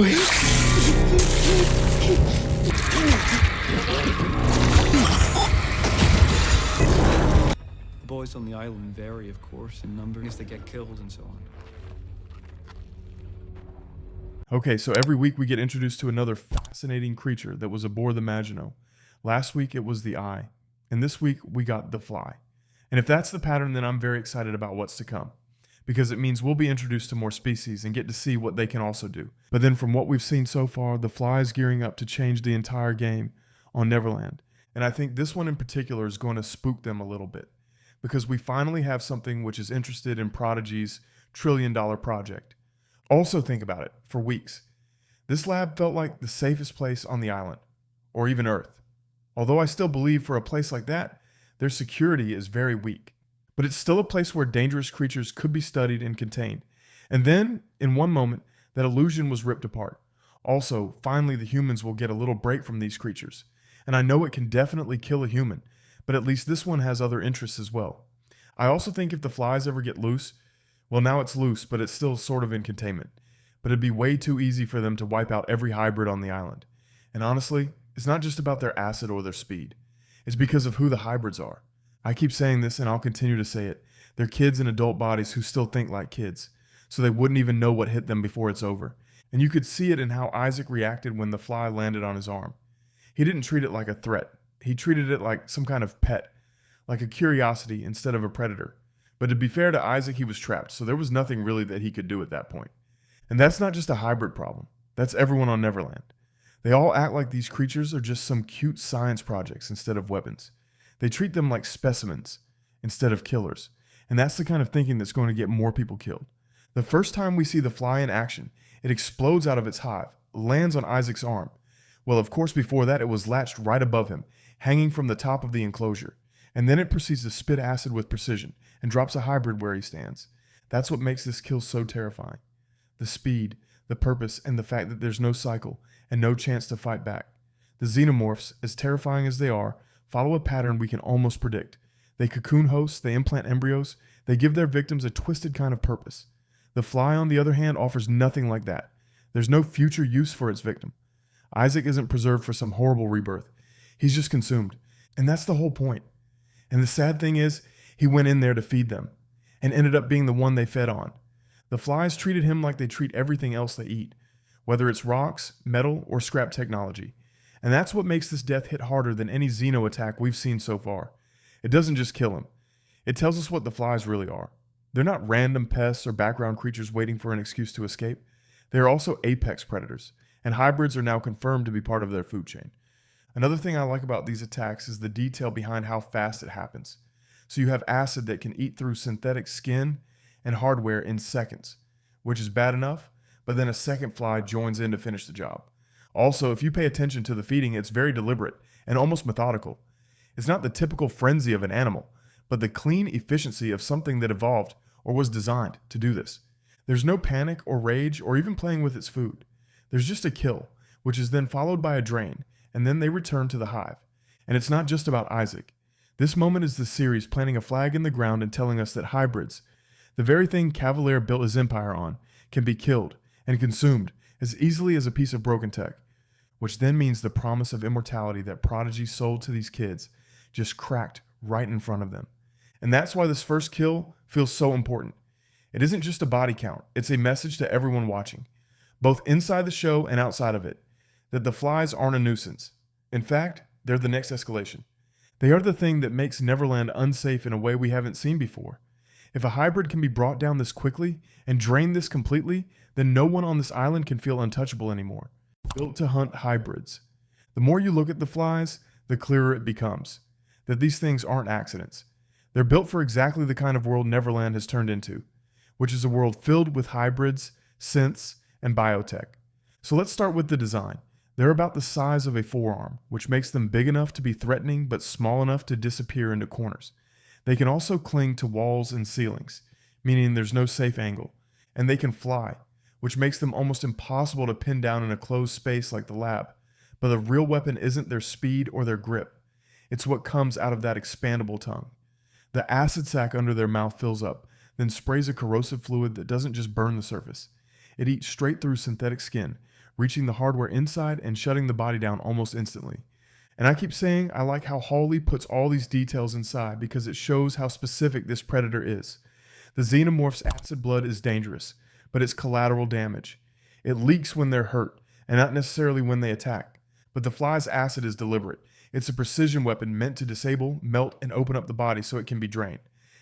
The boys on the island vary, of course, in number as they get killed and so on. Okay, so every week we get introduced to another fascinating creature that was aboard the Maginot. Last week it was the eye, and this week we got the fly. And if that's the pattern, then I'm very excited about what's to come, because it means we'll be introduced to more species and get to see what they can also do. But then from what we've seen so far, the fly is gearing up to change the entire game on Neverland. And I think this one in particular is going to spook them a little bit, because we finally have something which is interested in Prodigy's trillion-dollar project. Also think about it, for weeks, this lab felt like the safest place on the island, or even Earth. Although I still believe for a place like that, their security is very weak. But it's still a place where dangerous creatures could be studied and contained. And then, in one moment, that illusion was ripped apart. Also, finally the humans will get a little break from these creatures. And I know it can definitely kill a human, but at least this one has other interests as well. I also think if the flies ever get loose, well, now it's loose, but it's still sort of in containment. But it'd be way too easy for them to wipe out every hybrid on the island. And honestly, it's not just about their acid or their speed. It's because of who the hybrids are. I keep saying this and I'll continue to say it. They're kids in adult bodies who still think like kids, so they wouldn't even know what hit them before it's over. And you could see it in how Isaac reacted when the fly landed on his arm. He didn't treat it like a threat. He treated it like some kind of pet, like a curiosity instead of a predator. But to be fair to Isaac, he was trapped, so there was nothing really that he could do at that point. And that's not just a hybrid problem. That's everyone on Neverland. They all act like these creatures are just some cute science projects instead of weapons. They treat them like specimens instead of killers. And that's the kind of thinking that's going to get more people killed. The first time we see the fly in action, it explodes out of its hive, lands on Isaac's arm. Well, of course, before that, it was latched right above him, hanging from the top of the enclosure. And then it proceeds to spit acid with precision and drops a hybrid where he stands. That's what makes this kill so terrifying. The speed, the purpose, and the fact that there's no cycle and no chance to fight back. The Xenomorphs, as terrifying as they are, follow a pattern we can almost predict. They cocoon hosts, they implant embryos, they give their victims a twisted kind of purpose. The fly, on the other hand, offers nothing like that. There's no future use for its victim. Isaac isn't preserved for some horrible rebirth. He's just consumed. And that's the whole point. And the sad thing is, he went in there to feed them, and ended up being the one they fed on. The flies treated him like they treat everything else they eat, whether it's rocks, metal, or scrap technology. And that's what makes this death hit harder than any Xeno attack we've seen so far. It doesn't just kill him. It tells us what the flies really are. They're not random pests or background creatures waiting for an excuse to escape. They are also apex predators, and hybrids are now confirmed to be part of their food chain. Another thing I like about these attacks is the detail behind how fast it happens. So you have acid that can eat through synthetic skin and hardware in seconds, which is bad enough, but then a second fly joins in to finish the job. Also, if you pay attention to the feeding, it's very deliberate and almost methodical. It's not the typical frenzy of an animal, but the clean efficiency of something that evolved or was designed to do this. There's no panic or rage or even playing with its food. There's just a kill, which is then followed by a drain, and then they return to the hive. And it's not just about Isaac. This moment is the series planting a flag in the ground and telling us that hybrids, the very thing Cavalier built his empire on, can be killed and consumed as easily as a piece of broken tech, which then means the promise of immortality that Prodigy sold to these kids just cracked right in front of them. And that's why this first kill feels so important. It isn't just a body count, it's a message to everyone watching, both inside the show and outside of it, that the flies aren't a nuisance. In fact, they're the next escalation. They are the thing that makes Neverland unsafe in a way we haven't seen before. If a hybrid can be brought down this quickly and drained this completely, then no one on this island can feel untouchable anymore. Built to hunt hybrids. The more you look at the flies, the clearer it becomes that these things aren't accidents. They're built for exactly the kind of world Neverland has turned into, which is a world filled with hybrids, synths, and biotech. So let's start with the design. They're about the size of a forearm, which makes them big enough to be threatening but small enough to disappear into corners. They can also cling to walls and ceilings, meaning there's no safe angle, and they can fly, which makes them almost impossible to pin down in a closed space like the lab. But the real weapon isn't their speed or their grip. It's what comes out of that expandable tongue. The acid sac under their mouth fills up, then sprays a corrosive fluid that doesn't just burn the surface. It eats straight through synthetic skin, reaching the hardware inside and shutting the body down almost instantly. And I keep saying I like how Hawley puts all these details inside because it shows how specific this predator is. The Xenomorph's acid blood is dangerous, but it's collateral damage. It leaks when they're hurt, and not necessarily when they attack. But the fly's acid is deliberate. It's a precision weapon meant to disable, melt, and open up the body so it can be drained.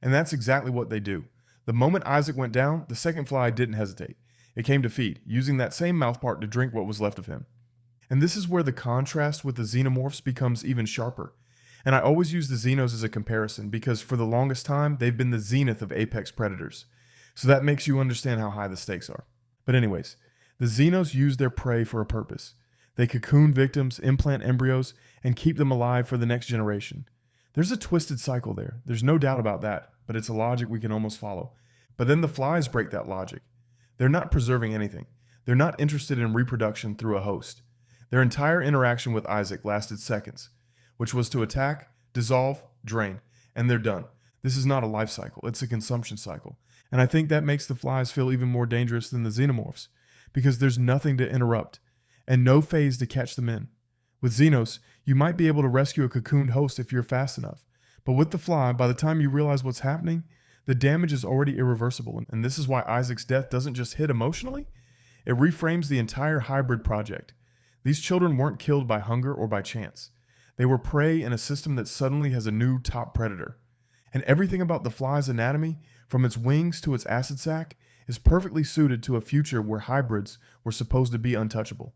And that's exactly what they do. The moment Isaac went down, the second fly didn't hesitate. It came to feed, using that same mouthpart to drink what was left of him. And this is where the contrast with the Xenomorphs becomes even sharper. And I always use the Xenos as a comparison because for the longest time, they've been the zenith of apex predators. So that makes you understand how high the stakes are. But anyways, the Xenos use their prey for a purpose. They cocoon victims, implant embryos, and keep them alive for the next generation. There's a twisted cycle there. There's no doubt about that, but it's a logic we can almost follow. But then the flies break that logic. They're not preserving anything. They're not interested in reproduction through a host. Their entire interaction with Isaac lasted seconds, which was to attack, dissolve, drain, and they're done. This is not a life cycle, it's a consumption cycle. And I think that makes the flies feel even more dangerous than the Xenomorphs, because there's nothing to interrupt, and no phase to catch them in. With Xenos, you might be able to rescue a cocooned host if you're fast enough, but with the fly, by the time you realize what's happening, the damage is already irreversible, and this is why Isaac's death doesn't just hit emotionally, it reframes the entire hybrid project. These children weren't killed by hunger or by chance. They were prey in a system that suddenly has a new top predator. And everything about the fly's anatomy, from its wings to its acid sac, is perfectly suited to a future where hybrids were supposed to be untouchable.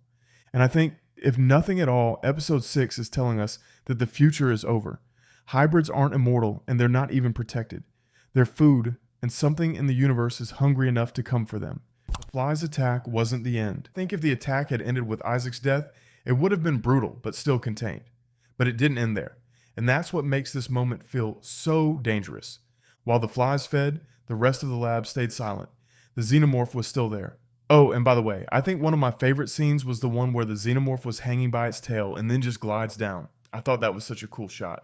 And I think, if nothing at all, episode 6 is telling us that the future is over. Hybrids aren't immortal, and they're not even protected. They're food, and something in the universe is hungry enough to come for them. The fly's attack wasn't the end. I think if the attack had ended with Isaac's death, it would have been brutal, but still contained. But it didn't end there. And that's what makes this moment feel so dangerous. While the flies fed, the rest of the lab stayed silent. The Xenomorph was still there. Oh, and by the way, I think one of my favorite scenes was the one where the Xenomorph was hanging by its tail and then just glides down. I thought that was such a cool shot.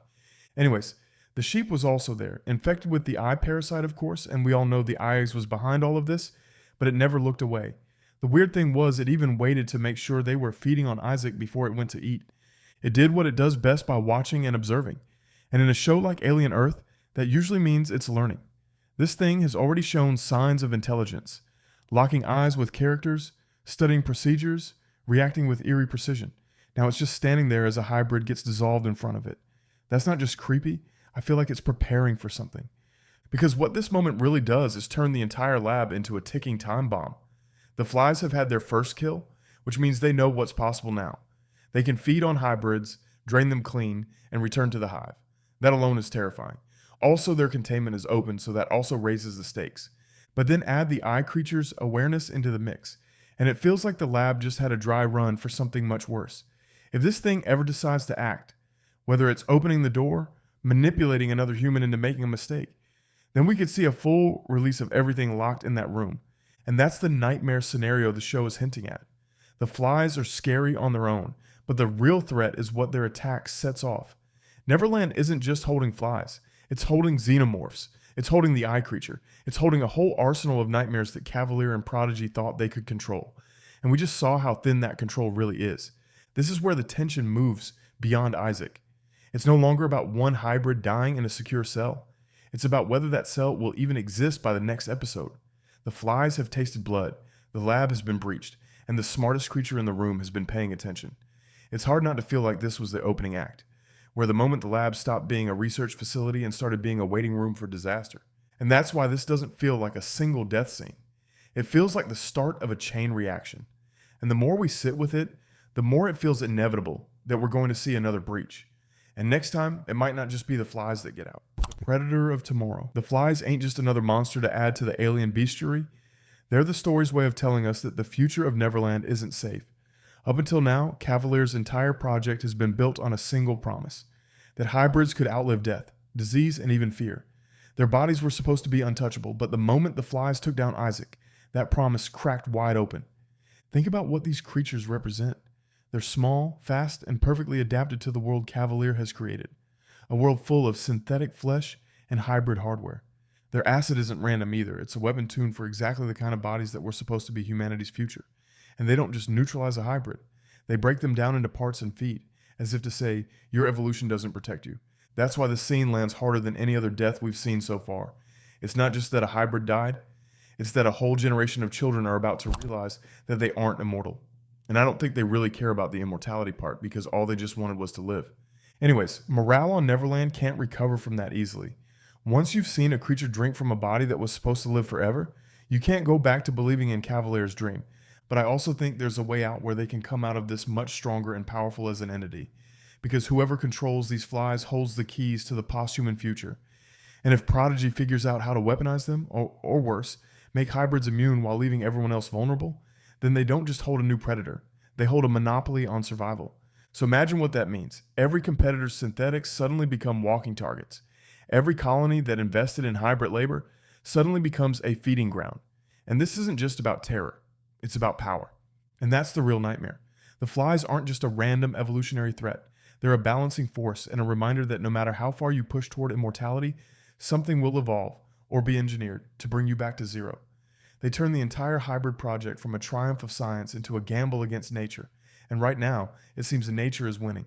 Anyways, the sheep was also there, infected with the eye parasite, of course, and we all know the eyes was behind all of this, but it never looked away. The weird thing was it even waited to make sure they were feeding on Isaac before it went to eat. It did what it does best by watching and observing. And in a show like Alien Earth, that usually means it's learning. This thing has already shown signs of intelligence, locking eyes with characters, studying procedures, reacting with eerie precision. Now it's just standing there as a hybrid gets dissolved in front of it. That's not just creepy, I feel like it's preparing for something. Because what this moment really does is turn the entire lab into a ticking time bomb. The flies have had their first kill, which means they know what's possible now. They can feed on hybrids, drain them clean, and return to the hive. That alone is terrifying. Also, their containment is open, so that also raises the stakes. But then add the eye creature's awareness into the mix, and it feels like the lab just had a dry run for something much worse. If this thing ever decides to act, whether it's opening the door, manipulating another human into making a mistake, then we could see a full release of everything locked in that room. And that's the nightmare scenario the show is hinting at. The flies are scary on their own, but the real threat is what their attack sets off. Neverland isn't just holding flies, it's holding xenomorphs, it's holding the eye creature, it's holding a whole arsenal of nightmares that Cavalier and Prodigy thought they could control. And we just saw how thin that control really is. This is where the tension moves beyond Isaac. It's no longer about one hybrid dying in a secure cell. It's about whether that cell will even exist by the next episode. The flies have tasted blood, the lab has been breached, and the smartest creature in the room has been paying attention. It's hard not to feel like this was the opening act, where the moment the lab stopped being a research facility and started being a waiting room for disaster. And that's why this doesn't feel like a single death scene. It feels like the start of a chain reaction. And the more we sit with it, the more it feels inevitable that we're going to see another breach. And next time, it might not just be the flies that get out. The predator of tomorrow. The flies ain't just another monster to add to the alien bestiary. They're the story's way of telling us that the future of Neverland isn't safe. Up until now, Cavalier's entire project has been built on a single promise. That hybrids could outlive death, disease, and even fear. Their bodies were supposed to be untouchable, but the moment the flies took down Isaac, that promise cracked wide open. Think about what these creatures represent. They're small, fast, and perfectly adapted to the world Cavalier has created. A world full of synthetic flesh and hybrid hardware. Their acid isn't random either. It's a weapon tuned for exactly the kind of bodies that were supposed to be humanity's future. And they don't just neutralize a hybrid. They break them down into parts and feed, as if to say, your evolution doesn't protect you. That's why the scene lands harder than any other death we've seen so far. It's not just that a hybrid died, it's that a whole generation of children are about to realize that they aren't immortal. And I don't think they really care about the immortality part because all they just wanted was to live. Anyways, morale on Neverland can't recover from that easily. Once you've seen a creature drink from a body that was supposed to live forever, you can't go back to believing in Cavalier's dream. But I also think there's a way out where they can come out of this much stronger and powerful as an entity. Because whoever controls these flies holds the keys to the post-human future. And if Prodigy figures out how to weaponize them, or worse, make hybrids immune while leaving everyone else vulnerable, then they don't just hold a new predator. They hold a monopoly on survival. So imagine what that means. Every competitor's synthetics suddenly become walking targets. Every colony that invested in hybrid labor suddenly becomes a feeding ground. And this isn't just about terror. It's about power. And that's the real nightmare. The flies aren't just a random evolutionary threat. They're a balancing force and a reminder that no matter how far you push toward immortality, something will evolve or be engineered to bring you back to zero. They turn the entire hybrid project from a triumph of science into a gamble against nature. And right now, it seems nature is winning.